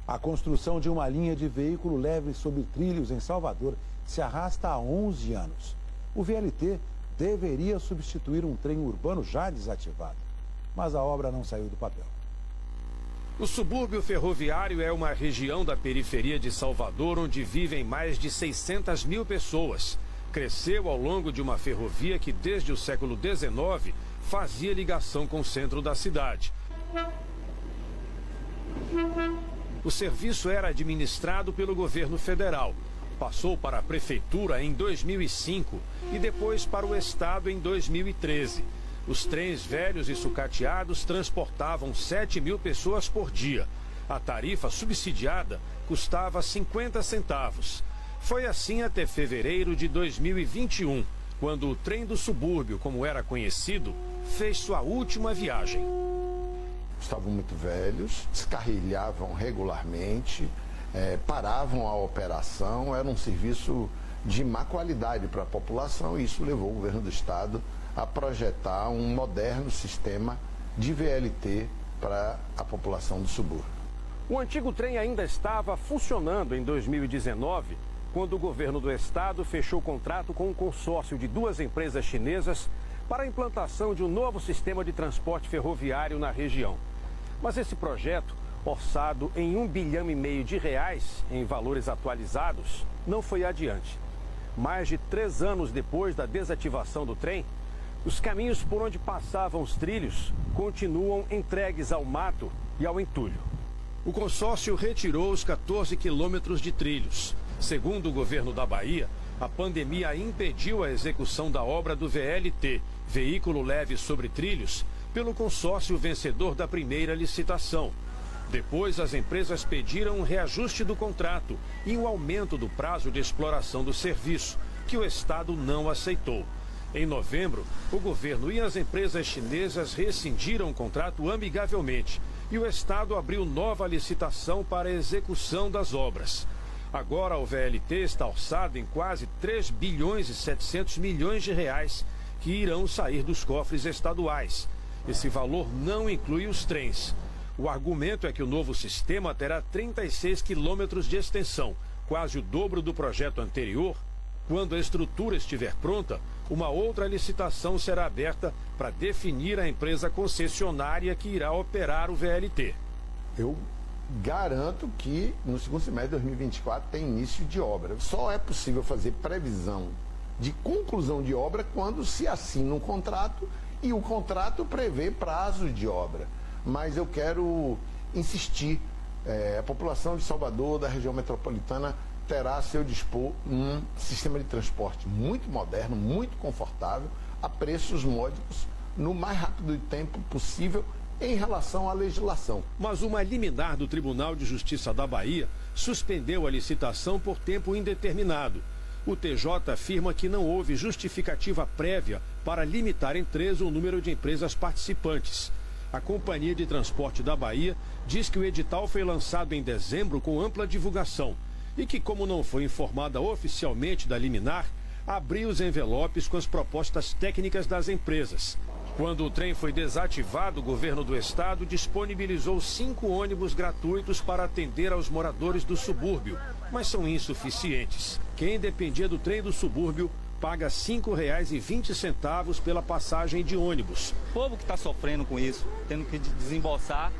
A construção de uma linha de veículo leve sobre trilhos em Salvador se arrasta há 11 anos. O VLT deveria substituir um trem urbano já desativado, mas a obra não saiu do papel. O subúrbio ferroviário é uma região da periferia de Salvador onde vivem mais de 600 mil pessoas. Cresceu ao longo de uma ferrovia que desde o século XIX fazia ligação com o centro da cidade. O serviço era administrado pelo governo federal. Passou para a prefeitura em 2005 e depois para o estado em 2013. Os trens velhos e sucateados transportavam 7 mil pessoas por dia. A tarifa subsidiada custava 50 centavos. Foi assim até fevereiro de 2021, quando o trem do subúrbio, como era conhecido, fez sua última viagem. Estavam muito velhos, descarrilhavam regularmente, paravam a operação, era um serviço de má qualidade para a população e isso levou o governo do estado a projetar um moderno sistema de VLT para a população do subúrbio. O antigo trem ainda estava funcionando em 2019, quando o governo do estado fechou contrato com um consórcio de 2 empresas chinesas para a implantação de um novo sistema de transporte ferroviário na região. Mas esse projeto, orçado em R$1,5 bilhão em valores atualizados, não foi adiante. Mais de 3 anos depois da desativação do trem, os caminhos por onde passavam os trilhos continuam entregues ao mato e ao entulho. O consórcio retirou os 14 quilômetros de trilhos. Segundo o governo da Bahia, a pandemia impediu a execução da obra do VLT, veículo leve sobre trilhos, pelo consórcio vencedor da primeira licitação. Depois, as empresas pediram um reajuste do contrato e um aumento do prazo de exploração do serviço, que o Estado não aceitou. Em novembro, o governo e as empresas chinesas rescindiram o contrato amigavelmente e o Estado abriu nova licitação para a execução das obras. Agora o VLT está orçado em quase 3 bilhões e 700 milhões de reais que irão sair dos cofres estaduais. Esse valor não inclui os trens. O argumento é que o novo sistema terá 36 quilômetros de extensão, quase o dobro do projeto anterior. Quando a estrutura estiver pronta, uma outra licitação será aberta para definir a empresa concessionária que irá operar o VLT. Eu garanto que no segundo semestre de 2024 tem início de obra. Só é possível fazer previsão de conclusão de obra quando se assina um contrato e o contrato prevê prazo de obra. Mas eu quero insistir, a população de Salvador, da região metropolitana, terá a seu dispor um sistema de transporte muito moderno, muito confortável, a preços módicos, no mais rápido tempo possível em relação à legislação. Mas uma liminar do Tribunal de Justiça da Bahia suspendeu a licitação por tempo indeterminado. O TJ afirma que não houve justificativa prévia para limitar em 3 o número de empresas participantes. A Companhia de Transporte da Bahia diz que o edital foi lançado em dezembro com ampla divulgação e que, como não foi informada oficialmente da liminar, abriu os envelopes com as propostas técnicas das empresas. Quando o trem foi desativado, o governo do estado disponibilizou 5 ônibus gratuitos para atender aos moradores do subúrbio, mas são insuficientes. Quem dependia do trem do subúrbio paga R$ 5,20 pela passagem de ônibus. O povo que está sofrendo com isso, tendo que desembolsar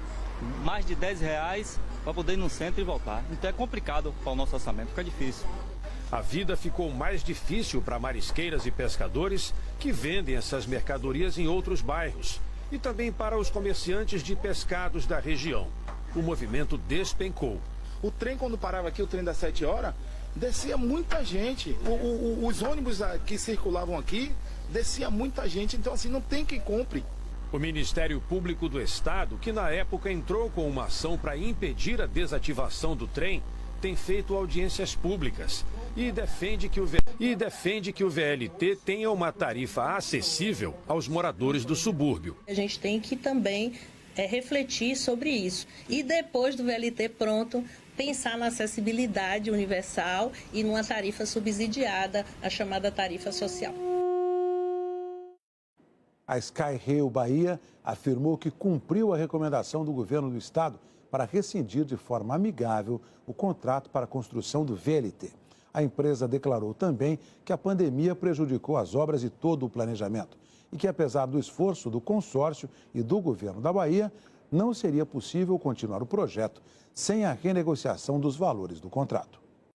mais de R$10 para poder ir no centro e voltar. Então é complicado para o nosso orçamento, fica difícil. A vida ficou mais difícil para marisqueiras e pescadores que vendem essas mercadorias em outros bairros e também para os comerciantes de pescados da região. O movimento despencou. O trem, quando parava aqui, o trem das 7 horas, descia muita gente. Os ônibus que circulavam aqui, descia muita gente. Então, assim, não tem quem compre. O Ministério Público do Estado, que na época entrou com uma ação para impedir a desativação do trem, tem feito audiências públicas e defende que o VLT tenha uma tarifa acessível aos moradores do subúrbio. A gente tem que também refletir sobre isso. E depois do VLT pronto, pensar na acessibilidade universal e numa tarifa subsidiada, a chamada tarifa social. A Sky Rail Bahia afirmou que cumpriu a recomendação do governo do estado para rescindir de forma amigável o contrato para a construção do VLT. A empresa declarou também que a pandemia prejudicou as obras e todo o planejamento e que, apesar do esforço do consórcio e do governo da Bahia, não seria possível continuar o projeto sem a renegociação dos valores do contrato.